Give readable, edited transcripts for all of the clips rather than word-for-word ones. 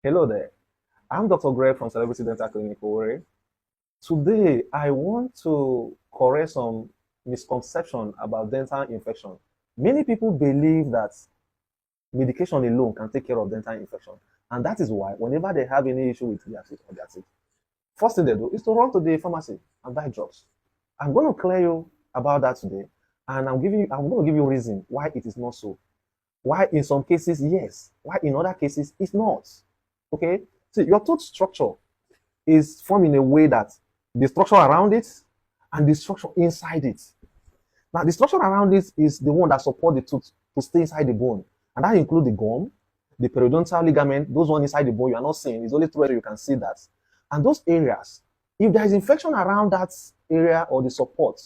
Hello there. I'm Dr. Greg from Celebrity Dental Clinic, Owerri. Today, I want to correct some misconception about dental infection. Many people believe that medication alone can take care of dental infection, and that is why whenever they have any issue with their teeth, first thing they do is to run to the pharmacy and buy drugs. I'm going to clear you about that today, and I'm going to give you a reason why it is not so. Why in some cases, yes. Why in other cases, it's not. Okay? See, your tooth structure is formed in a way that the structure around it and the structure inside it. Now, the structure around it is the one that supports the tooth to stay inside the bone. And that includes the gum, the periodontal ligament, those ones inside the bone you are not seeing. It's only through it you can see that. And those areas, if there is infection around that area or the support,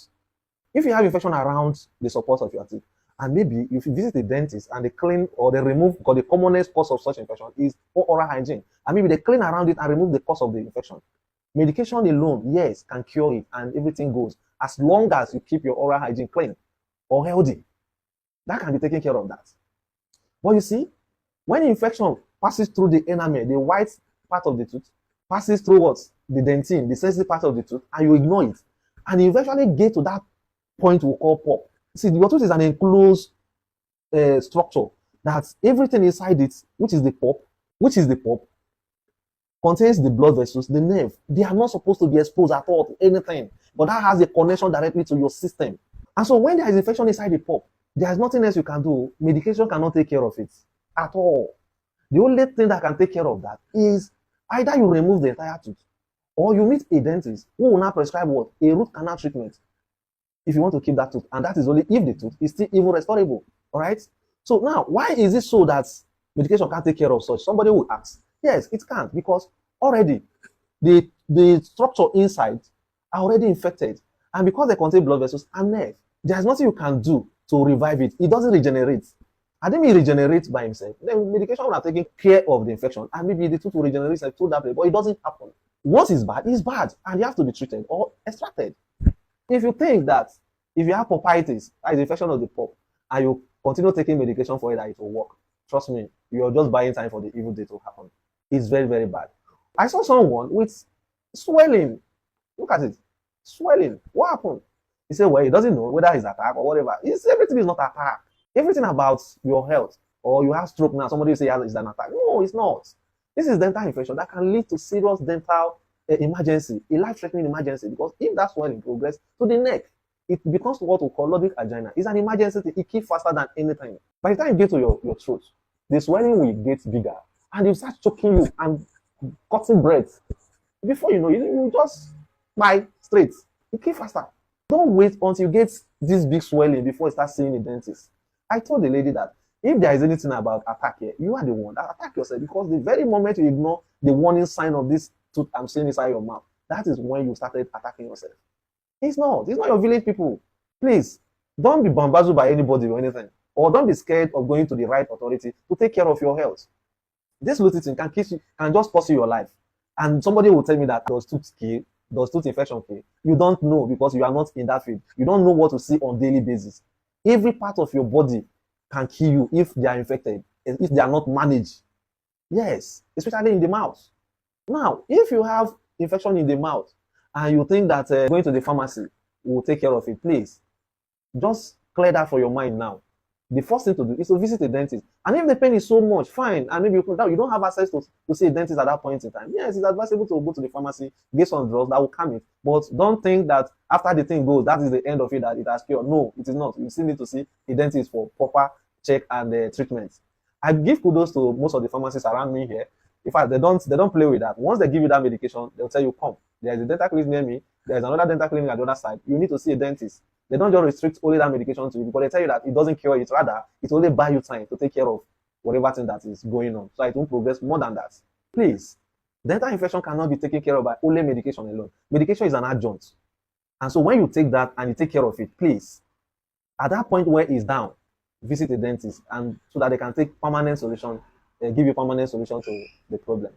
if you have infection around the support of your teeth, and maybe if you visit the dentist and they clean or they remove, because the commonest cause of such infection is oral hygiene, and maybe they clean around it and remove the cause of the infection. Medication alone, yes, can cure it and everything goes as long as you keep your oral hygiene clean or healthy. That can be taken care of that. But you see, when infection passes through the enamel, the white part of the tooth, passes through what? The dentine, the sensitive part of the tooth, and you ignore it, and you eventually get to that point we call pulp. See, your tooth is an enclosed structure that everything inside it, which is the pulp, contains the blood vessels, the nerve. They are not supposed to be exposed at all to anything, but that has a connection directly to your system. And so when there is infection inside the pulp, there is nothing else you can do. Medication cannot take care of it at all. The only thing that can take care of that is either you remove the entire tooth or you meet a dentist who will now prescribe what? A root canal treatment if you want to keep that tooth. And that is only if the tooth is still even restorable. All right? So now, why is it so that medication can't take care of such? Somebody will ask. Yes, it can't, because already the structure inside are already infected. And because they contain blood vessels and nerve, there's nothing you can do to revive it. It doesn't regenerate. And then it regenerates by himself. Then medication will have taken care of the infection, and maybe the tooth will regenerate through that way, but it doesn't happen. Once it's bad, and you have to be treated or extracted. If you think that if you have pulpitis, that is infection of the pulp, and you continue taking medication for it, that it will work, trust me, you're just buying time for the evil day to happen. It's very, very bad. I saw someone with swelling. Look at it. Swelling. What happened? He said, well, he doesn't know whether it's attack or whatever. Everything is not attack. Everything about your health, or you have stroke now, somebody will say it's an attack. No, it's not. This is dental infection that can lead to serious dental emergency, a life-threatening emergency, because if that swelling progresses to the neck, it becomes what we call logic angina. It's an emergency. It keeps faster than anything. By the time you get to your throat, the swelling will get bigger, and you start choking you and cutting breath. Before you know, you just buy straight. It keeps faster. Don't wait until you get this big swelling before you start seeing a dentist. I told the lady that if there is anything about attack here, you are the one that attack yourself, because the very moment you ignore the warning sign of this tooth I'm seeing inside your mouth, that is when you started attacking yourself. It's not your village people. Please, don't be bamboozled by anybody or anything, or don't be scared of going to the right authority to take care of your health. This little thing can just cost you your life. And somebody will tell me that does tooth infection kill? You don't know, because you are not in that field. You don't know what to see on a daily basis. Every part of your body can kill you if they are infected, if they are not managed. Yes, especially in the mouth. Now, if you have infection in the mouth and you think that going to the pharmacy will take care of it, please, just clear that for your mind now. The first thing to do is to visit a dentist. And if the pain is so much, fine. And maybe you don't have access to see a dentist at that point in time. Yes, it's advisable to go to the pharmacy, get some drugs that will calm it. But don't think that after the thing goes, that is the end of it, that it has cured. No, it is not. You still need to see a dentist for proper check and treatment. I give kudos to most of the pharmacists around me here. In fact, they don't play with that. Once they give you that medication, they'll tell you, come. There's a dental clinic near me. There's another dental clinic at the other side. You need to see a dentist. They don't just restrict only that medication to you, because they tell you that it doesn't cure it. Rather, it only buy you time to take care of whatever thing that is going on. So it won't progress more than that. Please, dental infection cannot be taken care of by only medication alone. Medication is an adjunct. And so when you take that and you take care of it, please, at that point where it's down, visit a dentist, and so that they can take permanent solution, give you permanent solution to the problem.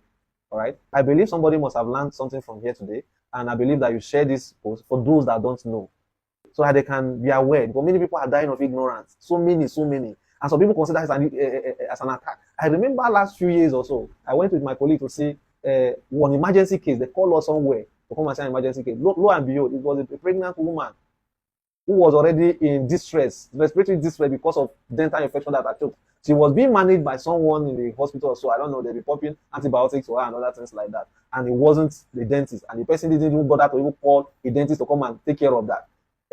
All right. I believe somebody must have learned something from here today, and I believe that you share this post for those that don't know, so that they can be aware. Because many people are dying of ignorance. So many. And some people consider it as an attack. I remember last few years or so, I went with my colleague to see one emergency case. They called us somewhere to come and see an emergency case. Lo and behold, it was a pregnant woman who was already in distress, respiratory distress because of dental infection that had choked. She was being managed by someone in the hospital or so. I don't know. They be pumping antibiotics for her and other things like that. And it wasn't the dentist. And the person didn't even bother to even call a dentist to come and take care of that.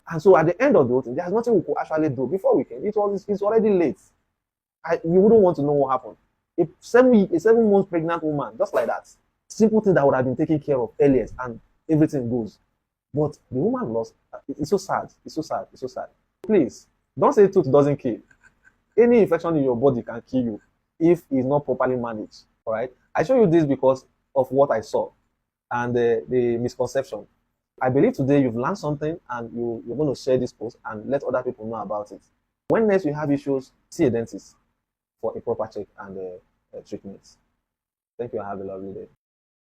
And so at the end of the whole thing, there's nothing we could actually do. Before we came, it's already late. You wouldn't want to know what happened. A 7 month pregnant woman, just like that. Simple thing that would have been taken care of earlier and everything goes. But the woman lost. It's so sad. It's so sad. It's so sad. Please, don't say tooth doesn't kill. Any infection in your body can kill you if it's not properly managed. All right. I show you this because of what I saw and the misconception. I believe today you've learned something and you're going to share this post and let other people know about it. When next you have issues, see a dentist for a proper check and treatment. Thank you and have a lovely day.